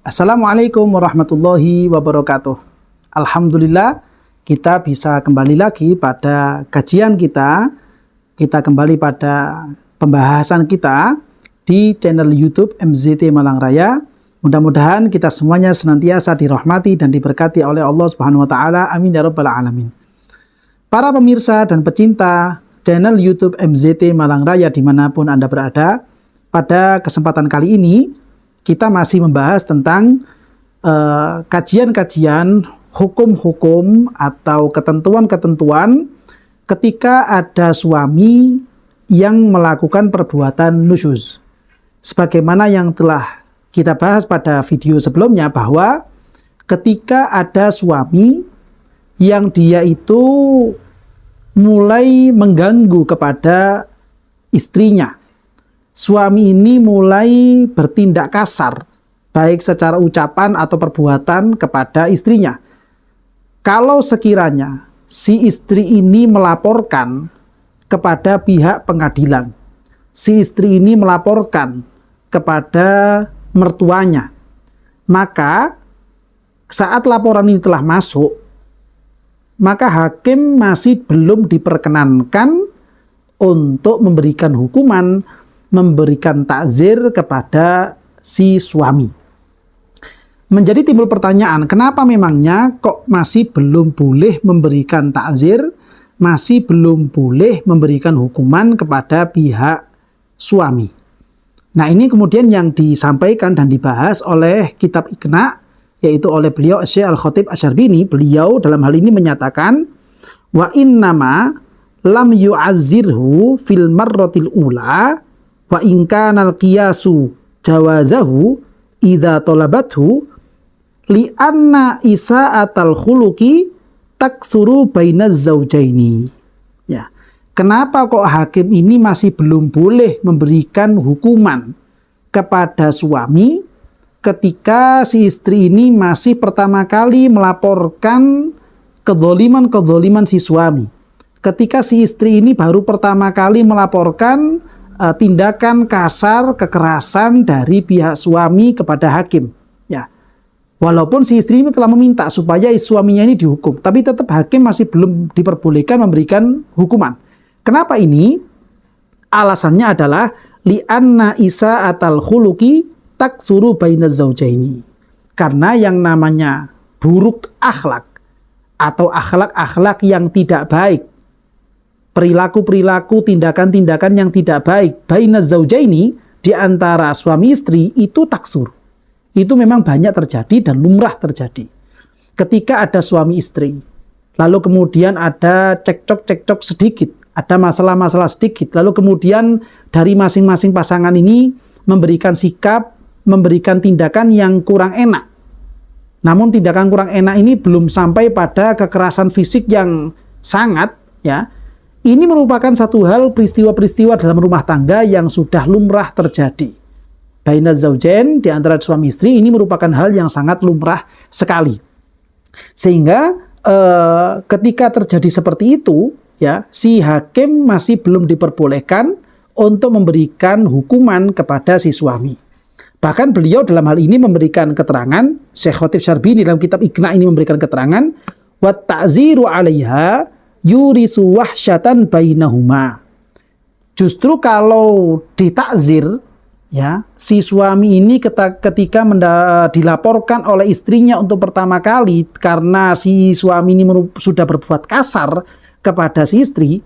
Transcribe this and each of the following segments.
Assalamualaikum warahmatullahi wabarakatuh. Alhamdulillah kita bisa kembali lagi pada kajian kita. Kita kembali pada pembahasan kita di channel YouTube MZT Malang Raya. Mudah-mudahan kita semuanya senantiasa dirahmati dan diberkati oleh Allah Subhanahu wa taala. Amin ya rabbal alamin. Para pemirsa dan pecinta channel YouTube MZT Malang Raya dimanapun Anda berada, pada kesempatan kali ini kita masih membahas tentang kajian-kajian hukum-hukum atau ketentuan-ketentuan ketika ada suami yang melakukan perbuatan nusyuz. Sebagaimana yang telah kita bahas pada video sebelumnya, bahwa ketika ada suami yang dia itu mulai mengganggu kepada istrinya, suami ini mulai bertindak kasar, baik secara ucapan atau perbuatan kepada istrinya. Kalau sekiranya si istri ini melaporkan kepada pihak pengadilan, si istri ini melaporkan kepada mertuanya, maka saat laporan ini telah masuk, maka hakim masih belum diperkenankan untuk memberikan hukuman, memberikan takzir kepada si suami. Menjadi timbul pertanyaan, kenapa memangnya kok masih belum boleh memberikan takzir, masih belum boleh memberikan hukuman kepada pihak suami? Nah, ini kemudian yang disampaikan dan dibahas oleh kitab Iqna, yaitu oleh beliau Syekh Al-Khatib Asy-Syarbini. Beliau dalam hal ini menyatakan, wa innama lam yu'azzirhu fil marratil ula wa in kana al-qiyasu jawazahu idza talabathu li anna isa'atal khuluqi taksuru bainaz zaujaini. Ya. Kenapa kok hakim ini masih belum boleh memberikan hukuman kepada suami ketika si istri ini masih pertama kali melaporkan kezaliman si suami? Ketika si istri ini baru pertama kali melaporkan tindakan kasar, kekerasan dari pihak suami kepada hakim. Ya, walaupun si istri ini telah meminta supaya suaminya ini dihukum, tapi tetap hakim masih belum diperbolehkan memberikan hukuman. Kenapa ini? Alasannya adalah li'anna isa'atal khuluqi taksuru bainaz zaujaini. Karena yang namanya buruk akhlak atau akhlak-akhlak yang tidak baik, perilaku-perilaku, tindakan-tindakan yang tidak baik bainaz zaujaini, di antara suami istri, itu taksur. Itu memang banyak terjadi dan lumrah terjadi. Ketika ada suami istri, lalu kemudian ada cekcok-cekcok sedikit, ada masalah-masalah sedikit, lalu kemudian dari masing-masing pasangan ini memberikan sikap, memberikan tindakan yang kurang enak. Namun tindakan kurang enak ini belum sampai pada kekerasan fisik yang sangat, ya. Ini merupakan satu hal, peristiwa-peristiwa dalam rumah tangga yang sudah lumrah terjadi. Bainaz zaujain, di antara suami istri, ini merupakan hal yang sangat lumrah sekali. Sehingga ketika terjadi seperti itu, ya, si hakim masih belum diperbolehkan untuk memberikan hukuman kepada si suami. Bahkan beliau dalam hal ini memberikan keterangan, Syekh Khatib Asy-Syarbini dalam kitab Iqna ini memberikan keterangan, wa ta'ziru 'alaiha yurisu wahsyatan bainahuma. Justru kalau ditakzir, ya, si suami ini ketika dilaporkan oleh istrinya untuk pertama kali karena si suami ini sudah berbuat kasar kepada si istri,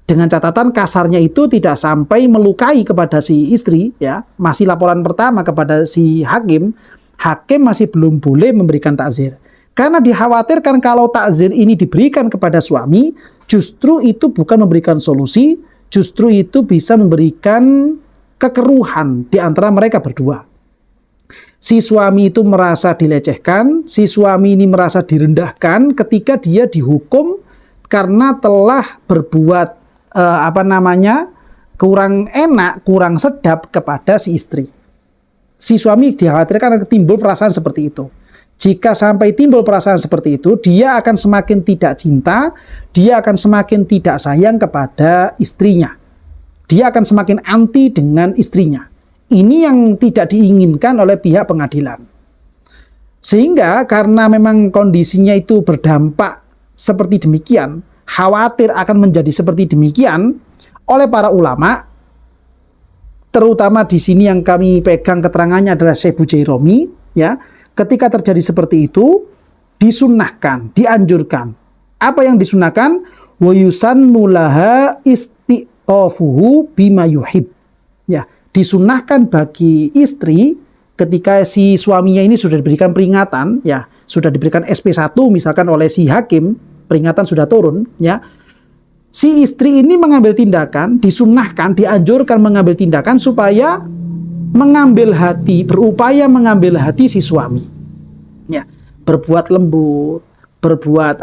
dengan catatan kasarnya itu tidak sampai melukai kepada si istri, ya, masih laporan pertama kepada si hakim masih belum boleh memberikan takzir. Karena dikhawatirkan kalau takzir ini diberikan kepada suami, justru itu bukan memberikan solusi, justru itu bisa memberikan kekeruhan di antara mereka berdua. Si suami itu merasa dilecehkan, si suami ini merasa direndahkan ketika dia dihukum karena telah berbuat kurang enak, kurang sedap kepada si istri. Si suami dikhawatirkan akan timbul perasaan seperti itu. Jika sampai timbul perasaan seperti itu, dia akan semakin tidak cinta, dia akan semakin tidak sayang kepada istrinya. Dia akan semakin anti dengan istrinya. Ini yang tidak diinginkan oleh pihak pengadilan. Sehingga karena memang kondisinya itu berdampak seperti demikian, khawatir akan menjadi seperti demikian, oleh para ulama, terutama di sini yang kami pegang keterangannya adalah Syekh Bujairomi, ya, ketika terjadi seperti itu, disunnahkan, dianjurkan. Apa yang disunahkan? Wa yusannu laha istiqafuhu bima yuhib. Ya, disunnahkan bagi istri ketika si suaminya ini sudah diberikan peringatan, ya, sudah diberikan SP1 misalkan oleh si hakim, peringatan sudah turun, ya. Si istri ini mengambil tindakan, disunnahkan, dianjurkan mengambil tindakan supaya mengambil hati, berupaya mengambil hati si suami. Ya, berbuat lembut, berbuat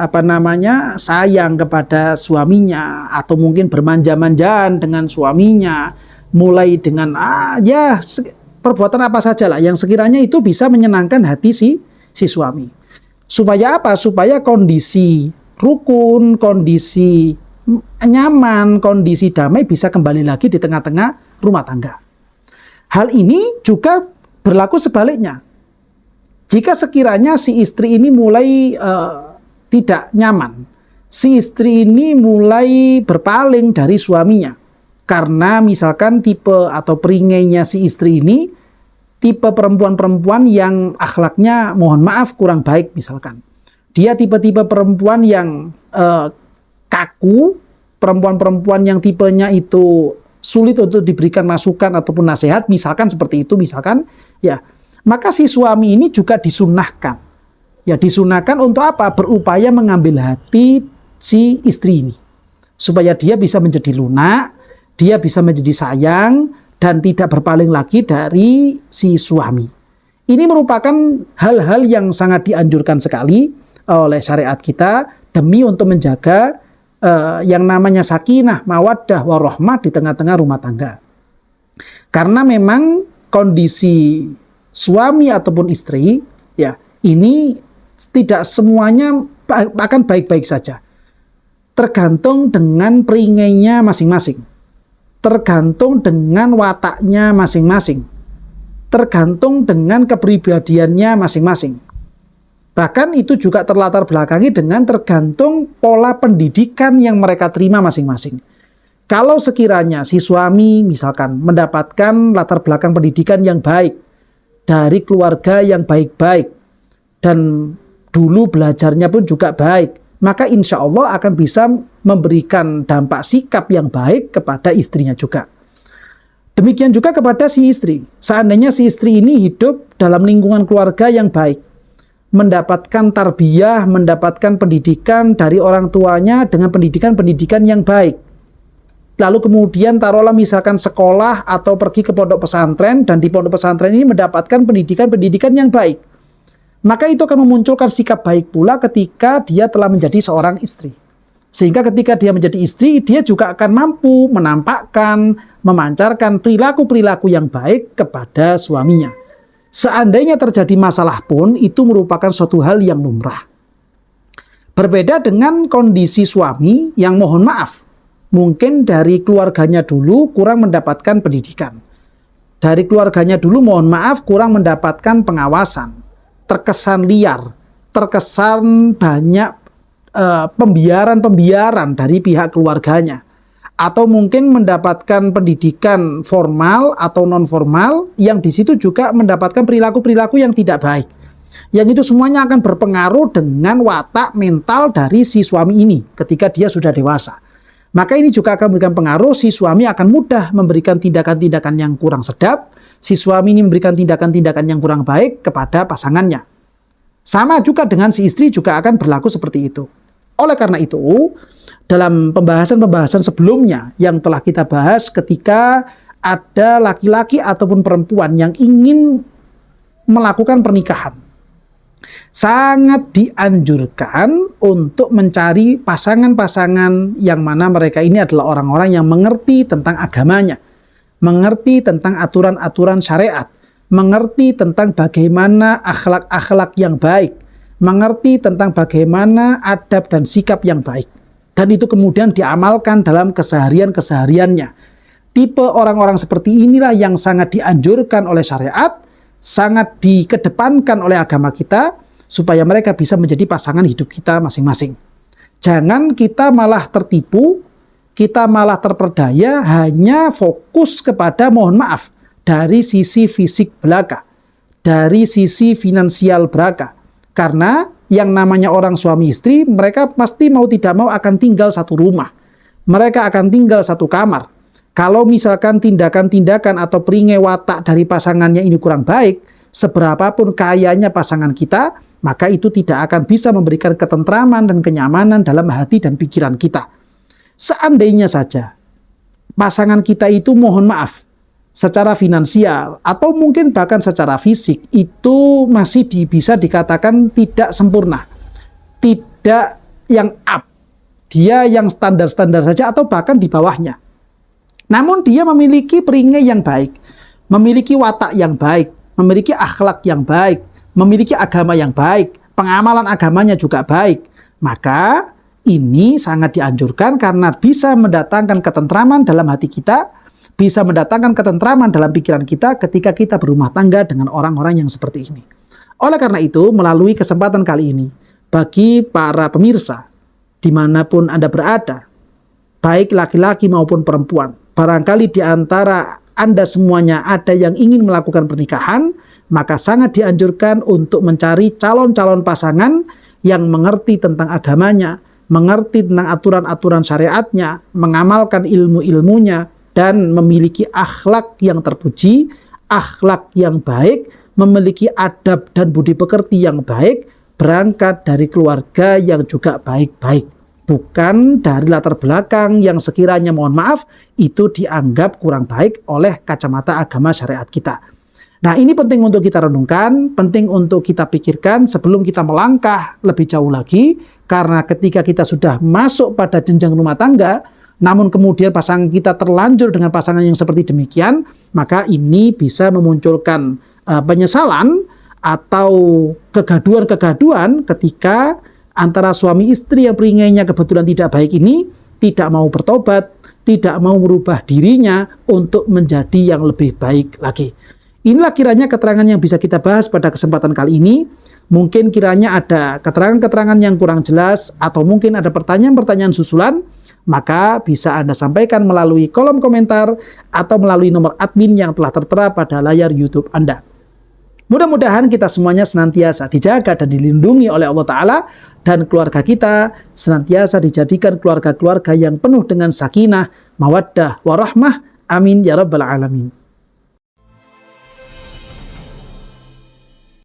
sayang kepada suaminya, atau mungkin bermanja-manjaan dengan suaminya, mulai dengan perbuatan apa saja lah yang sekiranya itu bisa menyenangkan hati si suami. Supaya apa? Supaya kondisi rukun, kondisi nyaman, kondisi damai bisa kembali lagi di tengah-tengah rumah tangga. Hal ini juga berlaku sebaliknya. Jika sekiranya si istri ini mulai tidak nyaman, si istri ini mulai berpaling dari suaminya, karena misalkan tipe atau peringainya si istri ini tipe perempuan-perempuan yang akhlaknya mohon maaf kurang baik misalkan. Dia tipe-tipe perempuan yang kaku, perempuan-perempuan yang tipenya itu sulit untuk diberikan masukan ataupun nasihat, misalkan seperti itu misalkan, ya. Maka si suami ini juga disunnahkan. Ya, disunnahkan untuk apa? Berupaya mengambil hati si istri ini. Supaya dia bisa menjadi lunak, dia bisa menjadi sayang, dan tidak berpaling lagi dari si suami. Ini merupakan hal-hal yang sangat dianjurkan sekali oleh syariat kita demi untuk menjaga yang namanya sakinah, mawaddah, warahmah di tengah-tengah rumah tangga. Karena memang kondisi suami ataupun istri, ya, ini tidak semuanya akan baik-baik saja. Tergantung dengan peringainya masing-masing. Tergantung dengan wataknya masing-masing. Tergantung dengan kepribadiannya masing-masing. Bahkan itu juga terlatar belakangi dengan tergantung pola pendidikan yang mereka terima masing-masing. Kalau sekiranya si suami misalkan mendapatkan latar belakang pendidikan yang baik, dari keluarga yang baik-baik, dan dulu belajarnya pun juga baik, maka insya Allah akan bisa memberikan dampak sikap yang baik kepada istrinya juga. Demikian juga kepada si istri. Seandainya si istri ini hidup dalam lingkungan keluarga yang baik, mendapatkan tarbiyah, mendapatkan pendidikan dari orang tuanya dengan pendidikan-pendidikan yang baik, lalu kemudian taruhlah misalkan sekolah atau pergi ke pondok pesantren, dan di pondok pesantren ini mendapatkan pendidikan-pendidikan yang baik, maka itu akan memunculkan sikap baik pula ketika dia telah menjadi seorang istri. Sehingga ketika dia menjadi istri, dia juga akan mampu menampakkan, memancarkan perilaku-perilaku yang baik kepada suaminya. Seandainya terjadi masalah pun, itu merupakan suatu hal yang lumrah. Berbeda dengan kondisi suami yang mohon maaf, mungkin dari keluarganya dulu kurang mendapatkan pendidikan. Dari keluarganya dulu mohon maaf kurang mendapatkan pengawasan. Terkesan liar, terkesan banyak pembiaran-pembiaran dari pihak keluarganya. Atau mungkin mendapatkan pendidikan formal atau non formal yang di situ juga mendapatkan perilaku-perilaku yang tidak baik. Yang itu semuanya akan berpengaruh dengan watak mental dari si suami ini ketika dia sudah dewasa. Maka ini juga akan memberikan pengaruh, si suami akan mudah memberikan tindakan-tindakan yang kurang sedap, si suami ini memberikan tindakan-tindakan yang kurang baik kepada pasangannya. Sama juga dengan si istri juga akan berlaku seperti itu. Oleh karena itu, dalam pembahasan-pembahasan sebelumnya yang telah kita bahas ketika ada laki-laki ataupun perempuan yang ingin melakukan pernikahan, sangat dianjurkan untuk mencari pasangan-pasangan yang mana mereka ini adalah orang-orang yang mengerti tentang agamanya, mengerti tentang aturan-aturan syariat, mengerti tentang bagaimana akhlak-akhlak yang baik, mengerti tentang bagaimana adab dan sikap yang baik. Dan itu kemudian diamalkan dalam keseharian-kesehariannya. Tipe orang-orang seperti inilah yang sangat dianjurkan oleh syariat, sangat dikedepankan oleh agama kita supaya mereka bisa menjadi pasangan hidup kita masing-masing. Jangan kita malah tertipu, kita malah terperdaya hanya fokus kepada mohon maaf dari sisi fisik belaka, dari sisi finansial belaka. Karena yang namanya orang suami istri, mereka pasti mau tidak mau akan tinggal satu rumah. Mereka akan tinggal satu kamar. Kalau misalkan tindakan-tindakan atau peringai watak dari pasangannya ini kurang baik, seberapapun kayanya pasangan kita, maka itu tidak akan bisa memberikan ketentraman dan kenyamanan dalam hati dan pikiran kita. Seandainya saja pasangan kita itu mohon maaf, secara finansial atau mungkin bahkan secara fisik itu masih bisa dikatakan tidak sempurna, tidak yang up, dia yang standar-standar saja atau bahkan di bawahnya. Namun dia memiliki peringai yang baik, memiliki watak yang baik, memiliki akhlak yang baik, memiliki agama yang baik, pengamalan agamanya juga baik. Maka ini sangat dianjurkan karena bisa mendatangkan ketentraman dalam hati kita, bisa mendatangkan ketentraman dalam pikiran kita ketika kita berumah tangga dengan orang-orang yang seperti ini. Oleh karena itu, melalui kesempatan kali ini, bagi para pemirsa, dimanapun Anda berada, baik laki-laki maupun perempuan, barangkali di antara Anda semuanya ada yang ingin melakukan pernikahan, maka sangat dianjurkan untuk mencari calon-calon pasangan yang mengerti tentang agamanya, mengerti tentang aturan-aturan syariatnya, mengamalkan ilmu-ilmunya, dan memiliki akhlak yang terpuji, akhlak yang baik, memiliki adab dan budi pekerti yang baik, berangkat dari keluarga yang juga baik-baik. Bukan dari latar belakang yang sekiranya mohon maaf itu dianggap kurang baik oleh kacamata agama syariat kita. Nah, ini penting untuk kita renungkan, penting untuk kita pikirkan sebelum kita melangkah lebih jauh lagi, karena ketika kita sudah masuk pada jenjang rumah tangga, namun kemudian pasangan kita terlanjur dengan pasangan yang seperti demikian, maka ini bisa memunculkan penyesalan atau kegaduhan-kegaduhan ketika antara suami istri yang peringainya kebetulan tidak baik ini tidak mau bertobat, tidak mau merubah dirinya untuk menjadi yang lebih baik lagi. Inilah kiranya keterangan yang bisa kita bahas pada kesempatan kali ini. Mungkin kiranya ada keterangan-keterangan yang kurang jelas atau mungkin ada pertanyaan-pertanyaan susulan, maka bisa Anda sampaikan melalui kolom komentar atau melalui nomor admin yang telah tertera pada layar YouTube Anda. Mudah-mudahan kita semuanya senantiasa dijaga dan dilindungi oleh Allah Ta'ala, dan keluarga kita senantiasa dijadikan keluarga-keluarga yang penuh dengan sakinah, mawaddah, warahmah. Amin ya rabbal alamin.